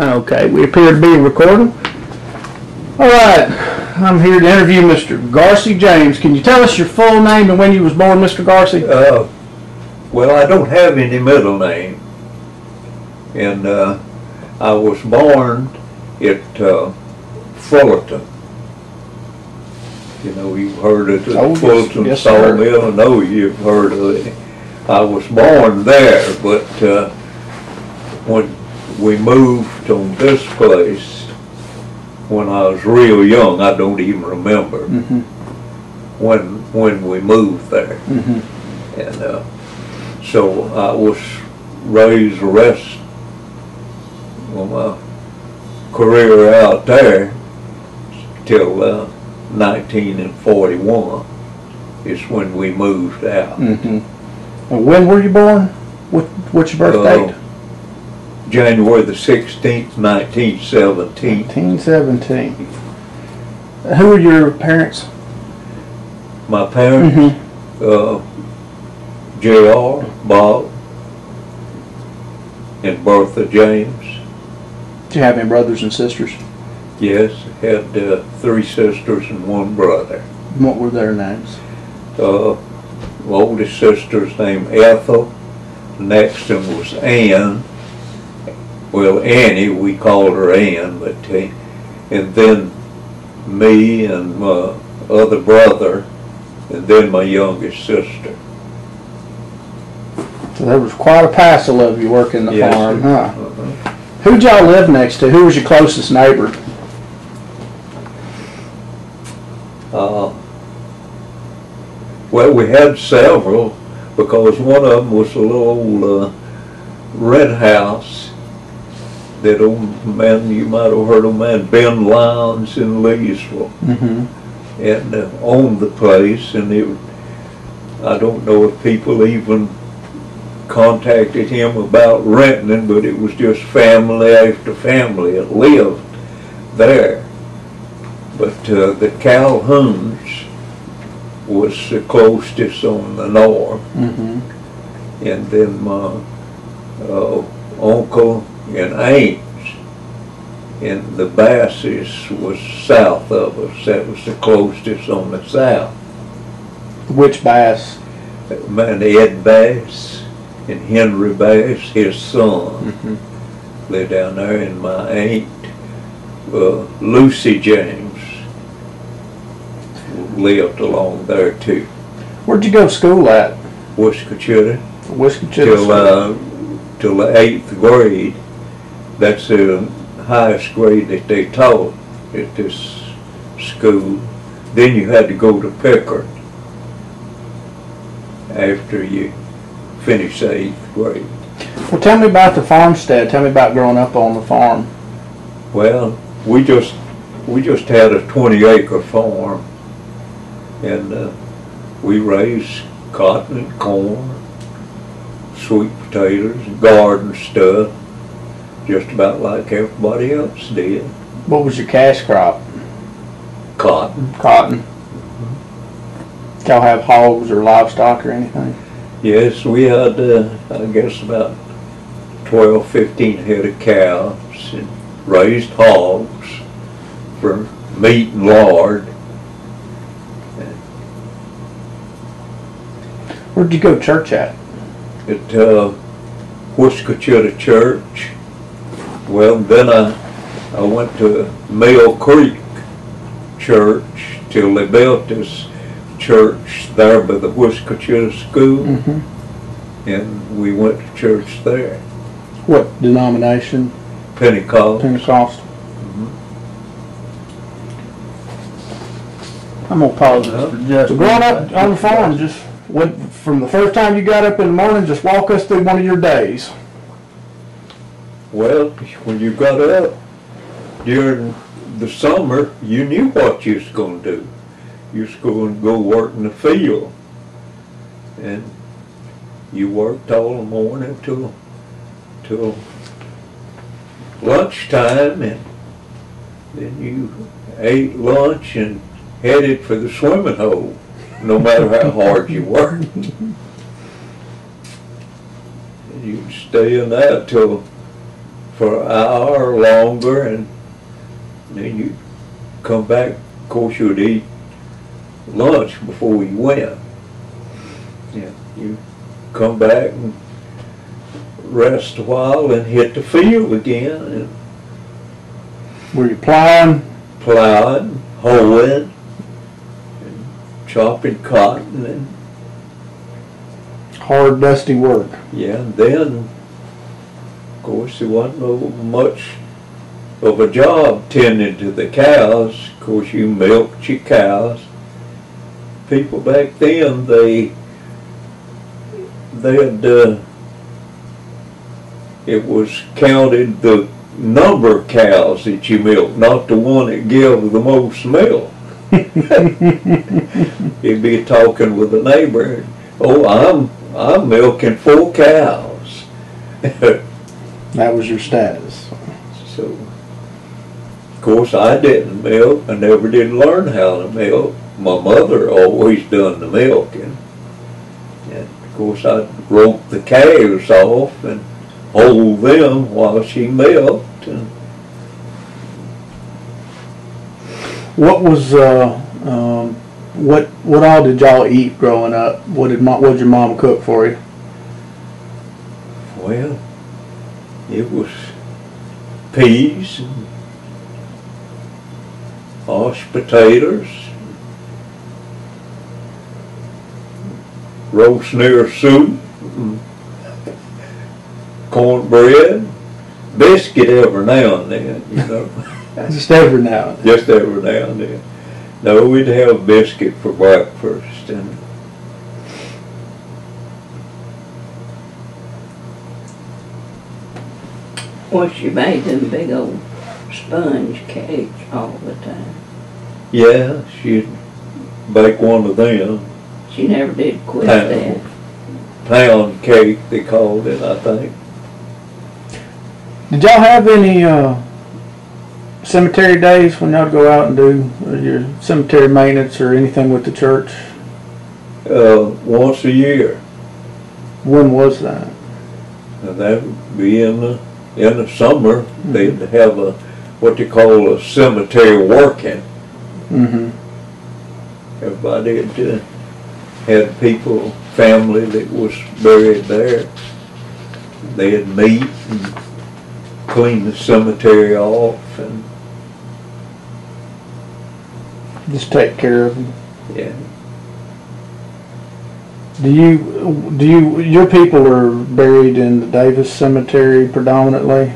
Okay, we appear to be recording. All right, I'm here to interview Mr. Garcie James. Can you tell us your full name and when you was born, Mr. Garcie? Well, I don't have any middle name, and I was born at Fullerton. You know, you've heard of the Fullerton yes, Sawmill. I know you've heard of it. I was born there, but when we moved on this place, when I was real young, I don't even remember when we moved there. And so I was raised the rest of my career out there till 1941 is when we moved out. And when were you born? What's your birth date? January the 16th, 1917. 1917. Who are your parents? My parents? J.R., Bob, and Bertha James. Do you have any brothers and sisters? Yes, had 3 sisters and 1 brother. What were their names? The oldest sister's named Ethel. The next one was Ann. Well, Annie, we called her Ann, but and then me and my other brother, and then my youngest sister. So there was quite a passel of you working the farm, huh? Who'd y'all live next to? Who was your closest neighbor? Well, we had several, because one of them was a little old red house that old man, you might have heard of man, Ben Lyons in Leesville, and owned the place, and I don't know if people even contacted him about renting, but it was just family after family that lived there. But the Calhouns was the closest on the north, and then my uncle and aunts and the Basses was south of us. That was the closest on the south. Which Bass? Man, Ed Bass and Henry Bass, his son, lived down there, and my aunt Lucy James lived along there too. Where'd you go to school at? Wisconsin. Wisconsin. Till the 8th grade. That's the highest grade that they taught at this school. Then you had to go to Pickard after you finished the 8th grade. Well, tell me about the farmstead. Tell me about growing up on the farm. Well, we just had a 20-acre farm, and we raised cotton and corn, sweet potatoes, and garden stuff, just about like everybody else did. What was your cash crop? Cotton. Cotton. Did y'all have hogs or livestock or anything? Yes, we had, I guess, about 12, 15 head of cows, and raised hogs for meat and lard. Where'd you go to church at? At Wisconsin Church. Well, then I went to Mill Creek Church till they built this church there by the Wisconsin School, and we went to church there. What denomination? Pentecost. Pentecostal. I'm gonna pause it for just. So growing up on the farm, just from the first time you got up in the morning, just walk us through one of your days. Well, when you got up during the summer, you knew what you was going to do. You was going to go work in the field, and you worked all the morning till lunchtime, and then you ate lunch and headed for the swimming hole, no matter how hard you worked. And you'd stay in that till for an hour or longer, and then you come back. Of course, you'd eat lunch before you went. Yeah, you come back and rest a while and hit the field again, and Were you plowing? plowing, hoeing, and chopping cotton, and Hard, dusty work. yeah, and then, of course, there wasn't no much of a job tending to the cows. Of course, you milked your cows. People back then, they had, it was counted the number of cows that you milked, not the one that gave the most milk. You'd be talking with a neighbor, oh, I'm milking 4 cows. That was your status. So, of course, I didn't milk. I never did learn how to milk. My mother always done the milking. And of course, I'd rope the calves off and hold them while she milked. And What was what all did y'all eat growing up? What did your mom cook for you? well, it was peas and mashed potatoes, roast near soup, cornbread, biscuit every now and then, you know. Just every now and then. Just every now and then. No, we'd have biscuit for breakfast, and Well, she made them big old sponge cakes all the time. yeah, she'd bake one of them. She never did quit Pound, that. pound cake, they called it, I think. Did y'all have any cemetery days when y'all go out and do your cemetery maintenance or anything with the church? Once a year. When was that? And that would be in the summer. They'd have what they call a cemetery working. Mm-hmm. Everybody had people, family that was buried there. They'd meet and clean the cemetery off, and Just take care of them. yeah. Your people are buried in the Davis Cemetery predominantly?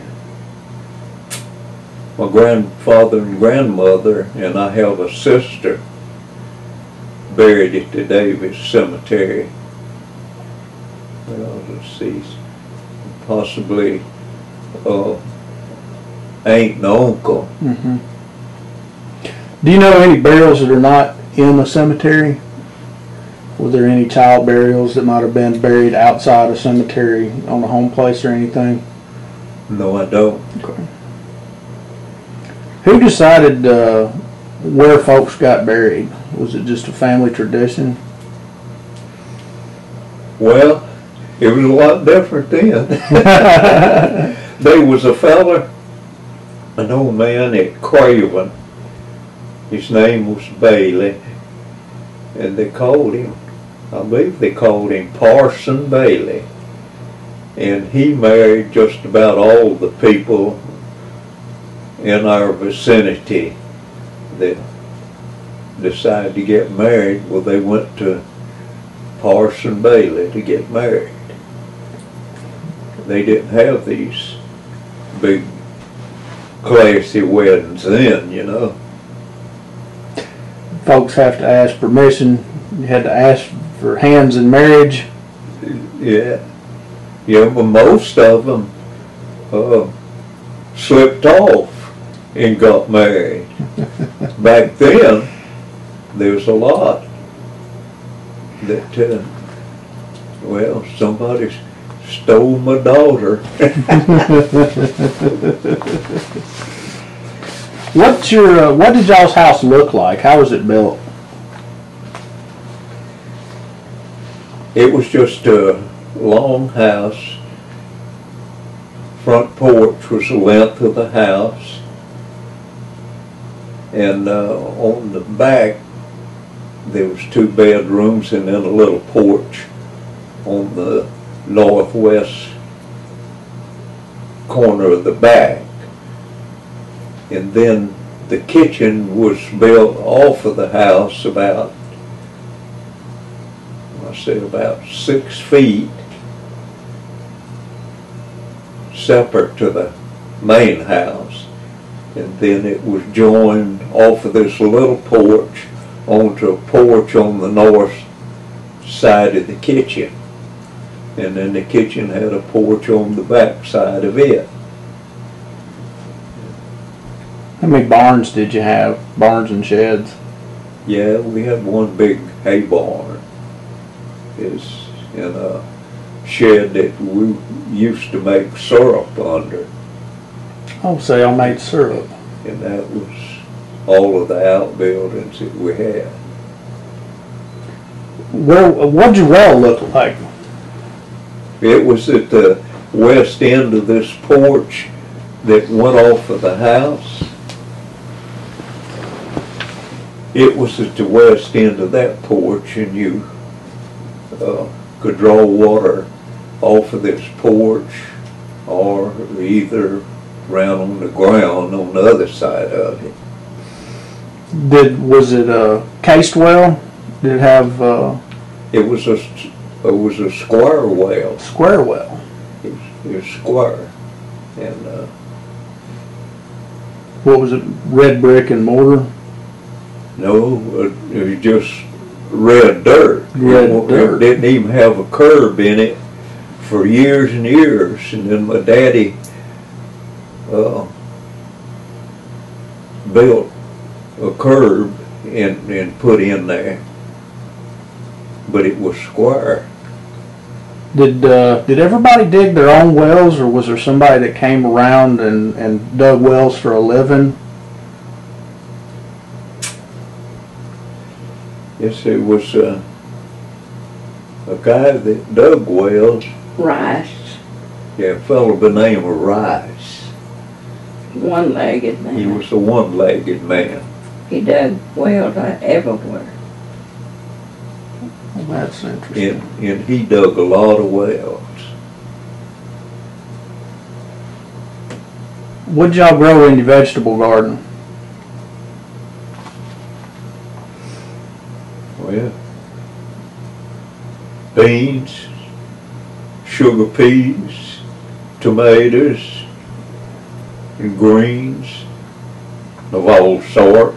My grandfather and grandmother, and I have a sister buried at the Davis Cemetery. Well, let's see, possibly aunt and uncle. Mm-hmm. Do you know any burials that are not in the cemetery? Were there any child burials that might have been buried outside a cemetery on a home place or anything? No, I don't. Okay. Who decided where folks got buried? Was it just a family tradition? Well, it was a lot different then. There was a fella, an old man at Craven. His name was Bailey, and they called him, I believe they called him Parson Bailey. And he married just about all the people in our vicinity that decided to get married. Well, they went to Parson Bailey to get married. They didn't have these big classy weddings then, you know. Folks have to ask permission. You had to ask for hands in marriage. Yeah. Yeah, but most of them slipped off and got married. Back then, there was a lot that, well, somebody stole my daughter. What did y'all's house look like? How was it built? It was just a long house, front porch was the length of the house, and on the back there was 2 bedrooms and then a little porch on the northwest corner of the back. And then the kitchen was built off of the house about 6 feet separate to the main house, and then it was joined off of this little porch onto a porch on the north side of the kitchen, and then the kitchen had a porch on the back side of it. How many barns did you have? Barns and sheds? Yeah, we had one big hay barn. It's in a shed that we used to make syrup under, Oh, so y'all made syrup. and that was all of the outbuildings that we had. What'd your well look like? It was at the west end of this porch that went off of the house. It was at the west end of that porch, and you could draw water off of this porch or either around on the ground on the other side of it. Was it a cased well? Did it have It was a square well. square well? It was square, and What was it? Red brick and mortar? no, it was just red dirt. Red dirt. It didn't even have a curb in it for years and years, and then my daddy built a curb and put in there, but it was square. Did everybody dig their own wells, or was there somebody that came around and dug wells for a living? Yes, it was a guy that dug wells. Rice, Yeah, a fellow by the name of Rice. one-legged man. He was a one-legged man. He dug wells everywhere. Well, that's interesting. And he dug a lot of wells. What'd y'all grow in your vegetable garden? Well, beans, sugar peas, tomatoes, and greens of all sorts.